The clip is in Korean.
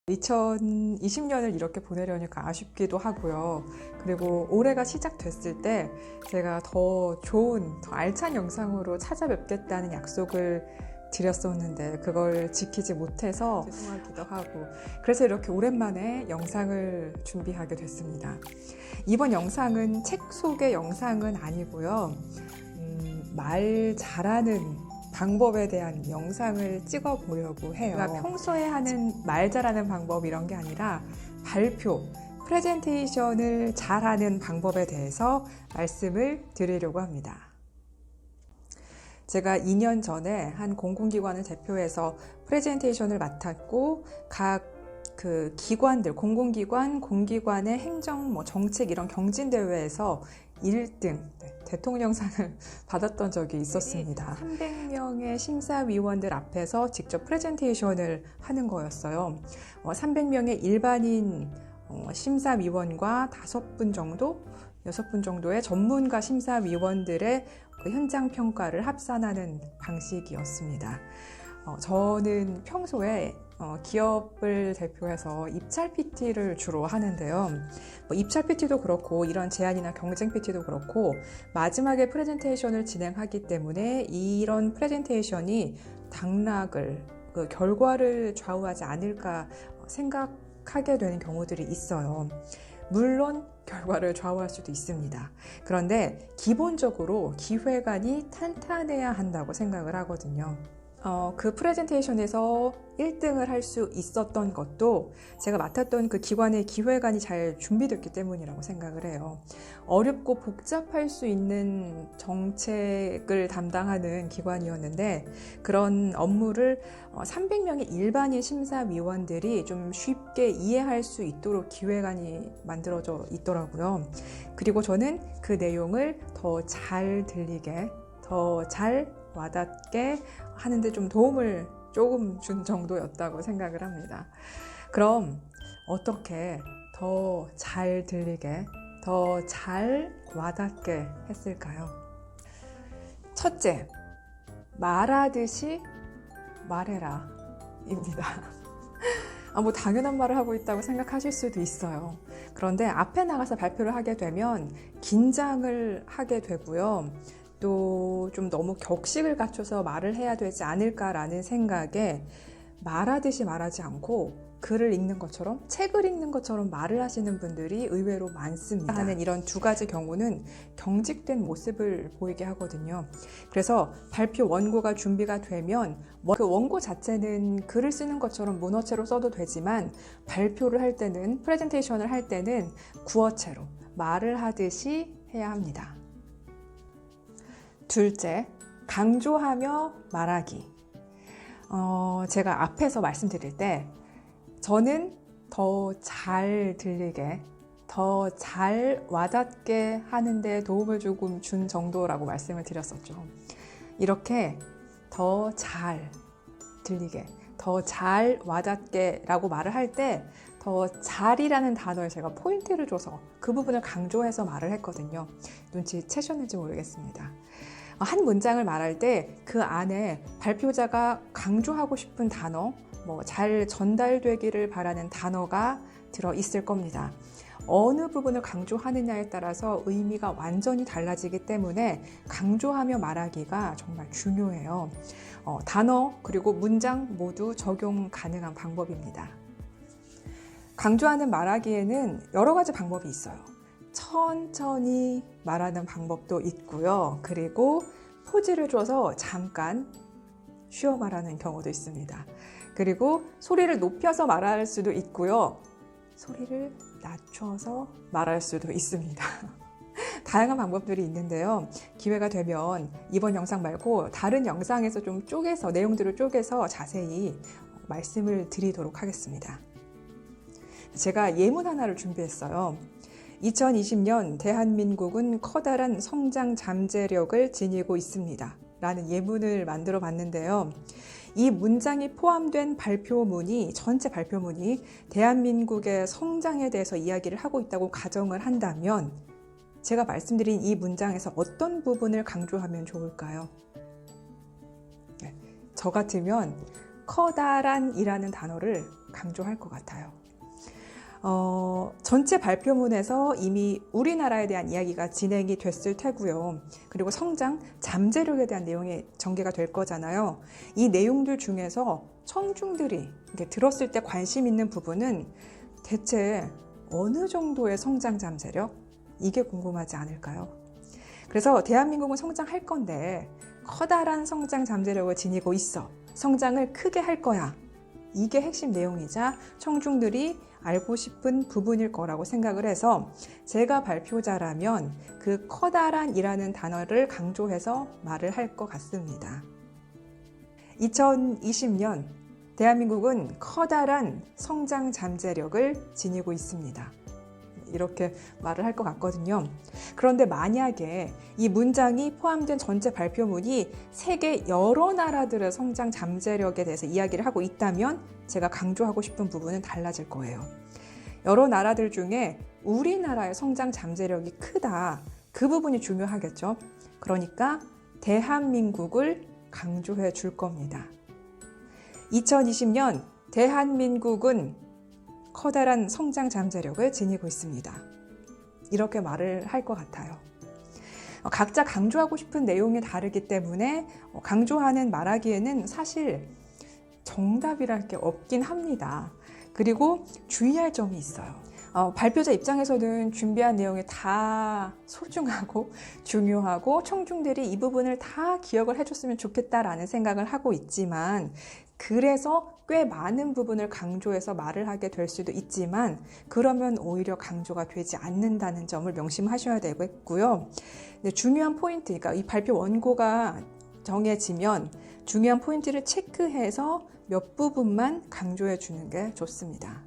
2020년을 이렇게 보내려니까 아쉽기도 하고요. 그리고 올해가 시작됐을 때 제가 더 좋은, 더 알찬 영상으로 찾아뵙겠다는 약속을 드렸었는데 그걸 지키지 못해서 죄송하기도 하고, 그래서 이렇게 오랜만에 영상을 준비하게 됐습니다. 이번 영상은 책 소개 영상은 아니고요. 말 잘하는 방법에 대한 영상을 찍어 보려고 해요. 제가 평소에 하는 말 잘하는 방법 이런 게 아니라 발표, 프레젠테이션을 잘하는 방법에 대해서 말씀을 드리려고 합니다. 제가 2년 전에 한 공공기관을 대표해서 프레젠테이션을 맡았고, 각 그 기관들, 공공기관, 공기관의 행정, 정책 이런 경진대회에서 1등 대통령상을 받았던 적이 있었습니다. 300명의 심사위원들 앞에서 직접 프레젠테이션을 하는 거였어요. 300명의 일반인 심사위원과 5분 정도, 6분 정도의 전문가 심사위원들의 그 현장 평가를 합산하는 방식이었습니다. 저는 평소에 기업을 대표해서 입찰 PT를 주로 하는데요. 입찰 PT도 그렇고 이런 제안이나 경쟁 PT도 그렇고 마지막에 프레젠테이션을 진행하기 때문에 이런 프레젠테이션이 당락을, 그 결과를 좌우하지 않을까 생각하게 되는 경우들이 있어요. 물론 결과를 좌우할 수도 있습니다. 그런데 기본적으로 기획안이 탄탄해야 한다고 생각을 하거든요. 그 프레젠테이션에서 1등을 할 수 있었던 것도 제가 맡았던 그 기관의 기획안이 잘 준비됐기 때문이라고 생각을 해요. 어렵고 복잡할 수 있는 정책을 담당하는 기관이었는데 그런 업무를 300명의 일반인 심사위원들이 좀 쉽게 이해할 수 있도록 기획안이 만들어져 있더라고요. 그리고 저는 그 내용을 더 잘 들리게, 더 잘 와닿게 하는데 좀 도움을 조금 준 정도였다고 생각을 합니다. 그럼 어떻게 더 잘 들리게, 더 잘 와닿게 했을까요? 첫째, 말하듯이 말해라 입니다. 당연한 말을 하고 있다고 생각하실 수도 있어요. 그런데 앞에 나가서 발표를 하게 되면 긴장을 하게 되고요. 또 좀 너무 격식을 갖춰서 말을 해야 되지 않을까라는 생각에 말하듯이 말하지 않고 글을 읽는 것처럼, 책을 읽는 것처럼 말을 하시는 분들이 의외로 많습니다. 하는 이런 두 가지 경우는 경직된 모습을 보이게 하거든요. 그래서 발표 원고가 준비가 되면 그 원고 자체는 글을 쓰는 것처럼 문어체로 써도 되지만 발표를 할 때는, 프레젠테이션을 할 때는 구어체로 말을 하듯이 해야 합니다. 둘째, 강조하며 말하기. 제가 앞에서 말씀드릴 때 저는 더 잘 들리게, 더 잘 와닿게 하는데 도움을 조금 준 정도라고 말씀을 드렸었죠. 이렇게 더 잘 들리게, 더 잘 와닿게 라고 말을 할 때 더 잘이라는 단어에 제가 포인트를 줘서 그 부분을 강조해서 말을 했거든요. 눈치채셨는지 모르겠습니다. 한 문장을 말할 때 그 안에 발표자가 강조하고 싶은 단어, 잘 전달되기를 바라는 단어가 들어 있을 겁니다. 어느 부분을 강조하느냐에 따라서 의미가 완전히 달라지기 때문에 강조하며 말하기가 정말 중요해요. 단어 그리고 문장 모두 적용 가능한 방법입니다. 강조하는 말하기에는 여러 가지 방법이 있어요. 천천히 말하는 방법도 있고요. 그리고 포즈를 줘서 잠깐 쉬어 말하는 경우도 있습니다. 그리고 소리를 높여서 말할 수도 있고요. 소리를 낮춰서 말할 수도 있습니다. 다양한 방법들이 있는데요. 기회가 되면 이번 영상 말고 다른 영상에서 좀 쪼개서, 내용들을 쪼개서 자세히 말씀을 드리도록 하겠습니다. 제가 예문 하나를 준비했어요. 2020년 대한민국은 커다란 성장 잠재력을 지니고 있습니다. 라는 예문을 만들어 봤는데요. 이 문장이 포함된 발표문이, 전체 발표문이 대한민국의 성장에 대해서 이야기를 하고 있다고 가정을 한다면 제가 말씀드린 이 문장에서 어떤 부분을 강조하면 좋을까요? 저 같으면 커다란이라는 단어를 강조할 것 같아요. 전체 발표문에서 이미 우리나라에 대한 이야기가 진행이 됐을 테고요. 그리고 성장, 잠재력에 대한 내용이 전개가 될 거잖아요. 이 내용들 중에서 청중들이 들었을 때 관심 있는 부분은 대체 어느 정도의 성장 잠재력? 이게 궁금하지 않을까요? 그래서 대한민국은 성장할 건데 커다란 성장 잠재력을 지니고 있어. 성장을 크게 할 거야. 이게 핵심 내용이자 청중들이 알고 싶은 부분일 거라고 생각을 해서 제가 발표자라면 그 커다란이라는 단어를 강조해서 말을 할 것 같습니다. 2020년 대한민국은 커다란 성장 잠재력을 지니고 있습니다. 이렇게 말을 할 것 같거든요. 그런데 만약에 이 문장이 포함된 전체 발표문이 세계 여러 나라들의 성장 잠재력에 대해서 이야기를 하고 있다면 제가 강조하고 싶은 부분은 달라질 거예요. 여러 나라들 중에 우리나라의 성장 잠재력이 크다. 그 부분이 중요하겠죠. 그러니까 대한민국을 강조해 줄 겁니다. 2020년 대한민국은 커다란 성장 잠재력을 지니고 있습니다. 이렇게 말을 할 것 같아요. 각자 강조하고 싶은 내용이 다르기 때문에 강조하는 말하기에는 사실 정답이랄 게 없긴 합니다. 그리고 주의할 점이 있어요. 발표자 입장에서는 준비한 내용이 다 소중하고 중요하고 청중들이 이 부분을 다 기억을 해줬으면 좋겠다라는 생각을 하고 있지만 그래서 꽤 많은 부분을 강조해서 말을 하게 될 수도 있지만 그러면 오히려 강조가 되지 않는다는 점을 명심하셔야 되겠고요. 중요한 포인트, 그러니까 이 발표 원고가 정해지면 중요한 포인트를 체크해서 몇 부분만 강조해 주는 게 좋습니다.